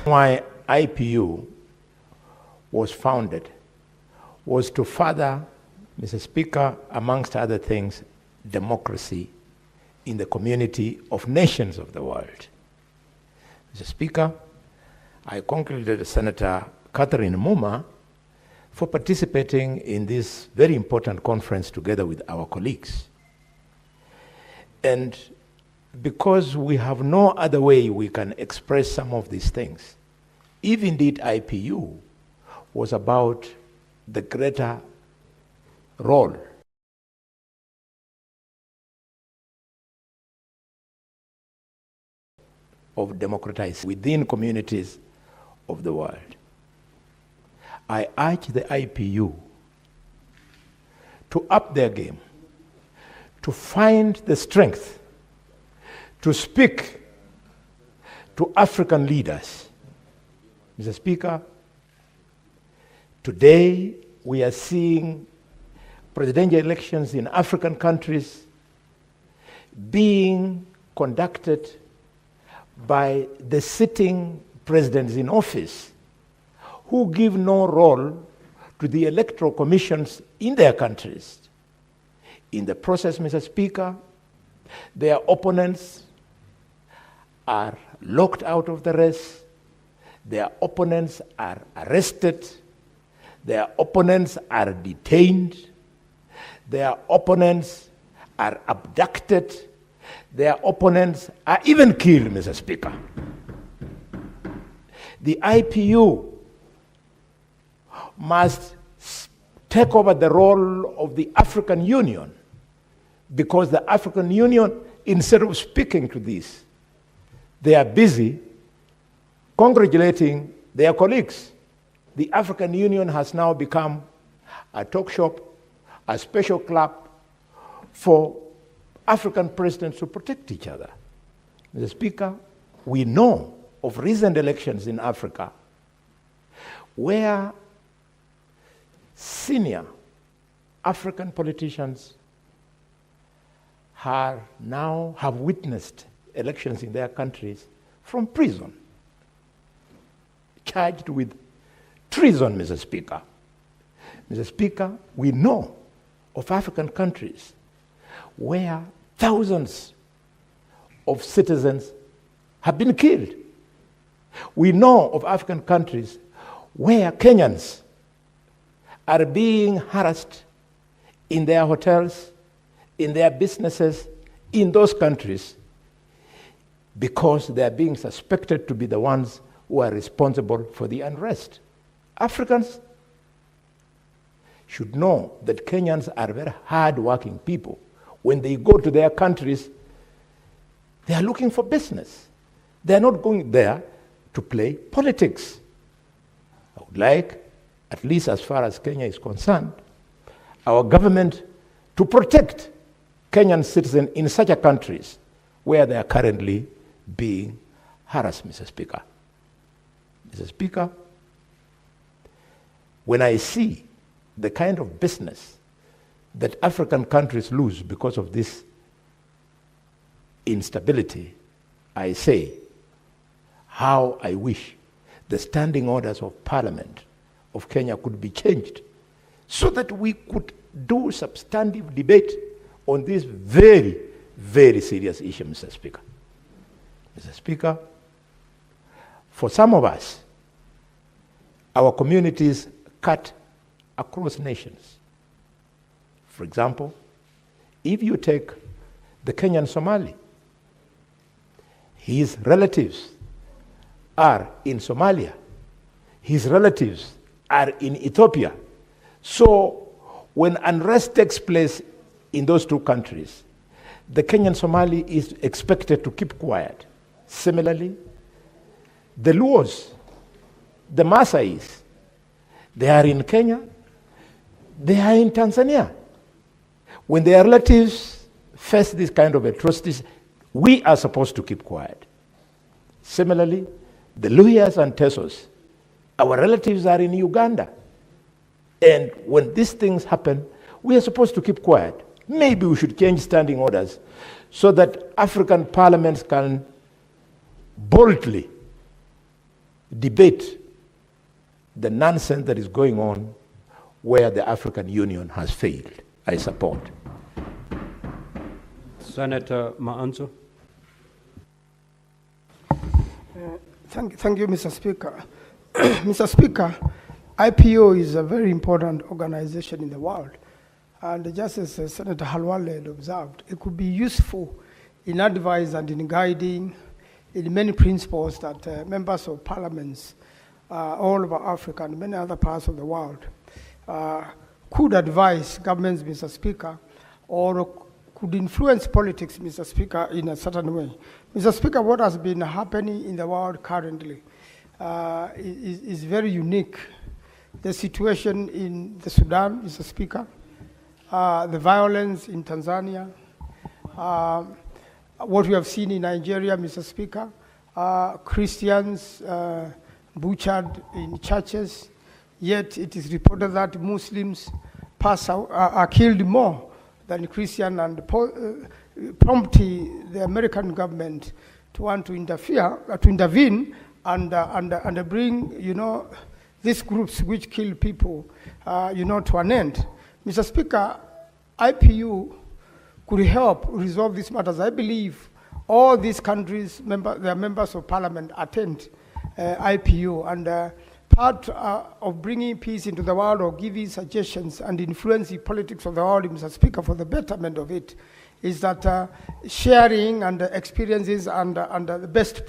Why IPU was founded was to further, Mr. Speaker, amongst other things, democracy in the community of nations of the world. Mr. Speaker, I congratulate Senator Catherine Muma for participating in this very important conference together with our colleagues. And because we have no other way we can express some of these things, if indeed IPU was about the greater role of democratizing within communities of the world, I urge the IPU to up their game, to find the strength to speak to African leaders. Mr. Speaker, today we are seeing presidential elections in African countries being conducted by the sitting presidents in office who give no role to the electoral commissions in their countries. In the process, Mr. Speaker, their opponents are locked out of the race, their opponents are arrested, their opponents are detained, their opponents are abducted, their opponents are even killed, Mr. Speaker. The IPU must take over the role of the African Union, because the African Union, instead of speaking to this, they are busy congratulating their colleagues. The African Union has now become a talk shop, a special club for African presidents to protect each other. Mr. Speaker, we know of recent elections in Africa where senior African politicians have witnessed elections in their countries from prison, charged with treason, Mr. Speaker. Mr. Speaker, we know of African countries where thousands of citizens have been killed. We know of African countries where Kenyans are being harassed in their hotels, in their businesses, in those countries, because they are being suspected to be the ones who are responsible for the unrest. Africans should know that Kenyans are very hard-working people. When they go to their countries, they are looking for business. They are not going there to play politics. I would like, at least as far as Kenya is concerned, our government to protect Kenyan citizens in such a countries where they are currently being harassed, Mr. Speaker. Mr. Speaker, when I see the kind of business that African countries lose because of this instability, I say, how I wish the standing orders of Parliament of Kenya could be changed so that we could do substantive debate on this very, very serious issue, Mr. Speaker. Mr. Speaker, for some of us, our communities cut across nations. For example, if you take the Kenyan Somali, his relatives are in Somalia, his relatives are in Ethiopia. So when unrest takes place in those two countries, the Kenyan Somali is expected to keep quiet. Similarly, the Luos, the Maasais, they are in Kenya, they are in Tanzania. When their relatives face this kind of atrocities, we are supposed to keep quiet. Similarly, the Luyas and Tesos, our relatives are in Uganda. And when these things happen, we are supposed to keep quiet. Maybe we should change standing orders so that African parliaments can boldly debate the nonsense that is going on where the African Union has failed. I support. Senator Maanzo. Thank you, Mr. Speaker. Mr. Speaker, IPO is a very important organization in the world. And just as Senator Khalwale had observed, it could be useful in advice and in guiding in many principles that members of parliaments all over Africa and many other parts of the world could advise governments, Mr. Speaker, or could influence politics, Mr. Speaker, in a certain way. Mr. Speaker, what has been happening in the world currently is very unique. The situation in the Sudan, Mr. Speaker, the violence in Tanzania, what we have seen in Nigeria, Mr. Speaker, Christians butchered in churches, yet it is reported that Muslims are killed more than Christian, and promptly the American government to want to intervene and bring, these groups which kill people, to an end. Mr. Speaker, IPU could help resolve these matters. I believe all these countries, their members of parliament attend IPU, and part of bringing peace into the world or giving suggestions and influencing politics of the world, Mr. Speaker, for the betterment of it, is that sharing and experiences and the best